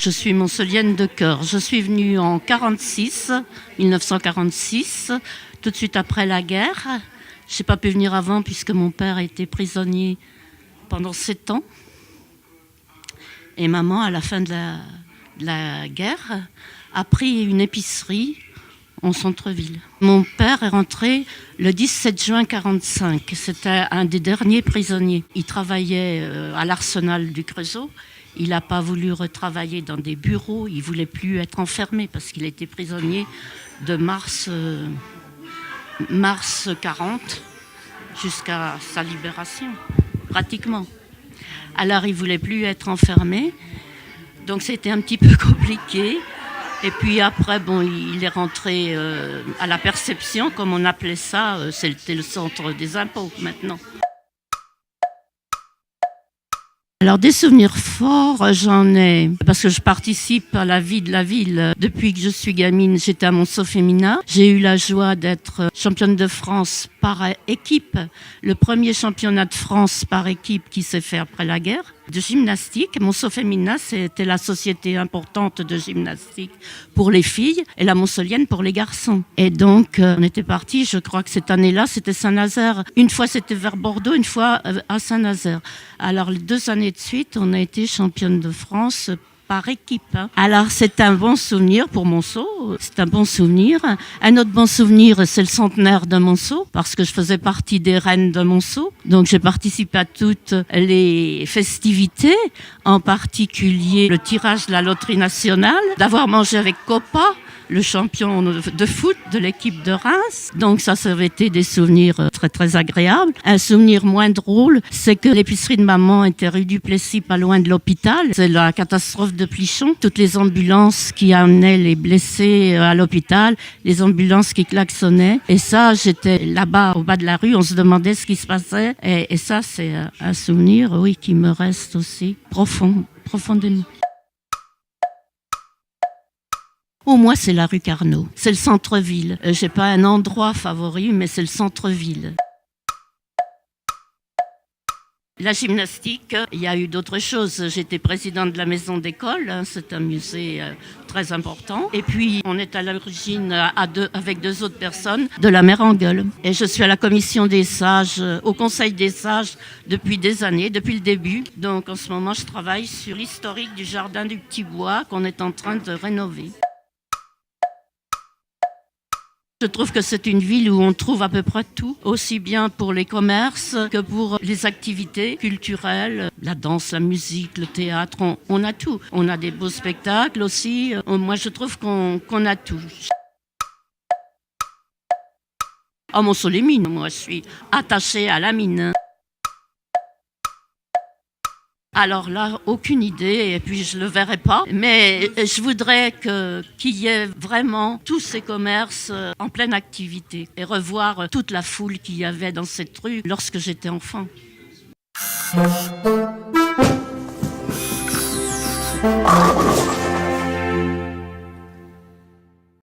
Je suis montcellienne de cœur. Je suis venue en 1946, tout de suite après la guerre. Je n'ai pas pu venir avant puisque mon père était prisonnier pendant 7 ans. Et maman, à la fin de la guerre, a pris une épicerie en centre-ville. Mon père est rentré le 17 juin 1945. C'était un des derniers prisonniers. Il travaillait à l'arsenal du Creusot. Il n'a pas voulu retravailler dans des bureaux. Il ne voulait plus être enfermé parce qu'il était prisonnier de mars 40 jusqu'à sa libération, pratiquement. Alors, il ne voulait plus être enfermé. Donc, c'était un petit peu compliqué. Et puis après, il est rentré à la Perception, comme on appelait ça. C'était le centre des impôts maintenant. Alors des souvenirs forts, j'en ai, parce que je participe à la vie de la ville. Depuis que je suis gamine, j'étais à Monceau Féminin. J'ai eu la joie d'être championne de France par équipe. Le premier championnat de France par équipe qui s'est fait après la guerre. De gymnastique. Monceau Féminin, c'était la société importante de gymnastique pour les filles et la Montcellienne pour les garçons. Et donc, on était partis, je crois que cette année-là, c'était Saint-Nazaire. Une fois, c'était vers Bordeaux, une fois à Saint-Nazaire. Alors, les 2 années de suite, on a été championne de France par équipe. Alors, c'est un bon souvenir pour Monceau. C'est un bon souvenir. Un autre bon souvenir, c'est le centenaire de Monceau, parce que je faisais partie des reines de Monceau. Donc, j'ai participé à toutes les festivités, en particulier le tirage de la loterie nationale, d'avoir mangé avec Copa, le champion de foot de l'équipe de Reims. Donc ça avait été des souvenirs très très agréables. Un souvenir moins drôle, c'est que l'épicerie de maman était rue du Plessis, pas loin de l'hôpital. C'est la catastrophe de Plichon. Toutes les ambulances qui amenaient les blessés à l'hôpital, les ambulances qui klaxonnaient. Et ça, j'étais là-bas au bas de la rue, on se demandait ce qui se passait. Et ça, c'est un souvenir, oui, qui me reste aussi profondément. Pour moi, c'est la rue Carnot. C'est le centre-ville. J'ai pas un endroit favori, mais c'est le centre-ville. La gymnastique, il y a eu d'autres choses. J'étais présidente de la maison d'école. C'est un musée très important. Et puis, on est à l'origine avec 2 autres personnes de la mère Engueule. Et je suis à la commission des sages, au conseil des sages depuis des années, depuis le début. Donc, en ce moment, je travaille sur l'historique du jardin du Petit Bois qu'on est en train de rénover. Je trouve que c'est une ville où on trouve à peu près tout, aussi bien pour les commerces que pour les activités culturelles, la danse, la musique, le théâtre, on a tout. On a des beaux spectacles aussi. Moi, je trouve qu'on a tout. À Monceau-les-Mines, moi, je suis attachée à la mine. Alors là, aucune idée, et puis je ne le verrai pas. Mais je voudrais qu'il y ait vraiment tous ces commerces en pleine activité et revoir toute la foule qu'il y avait dans cette rue lorsque j'étais enfant.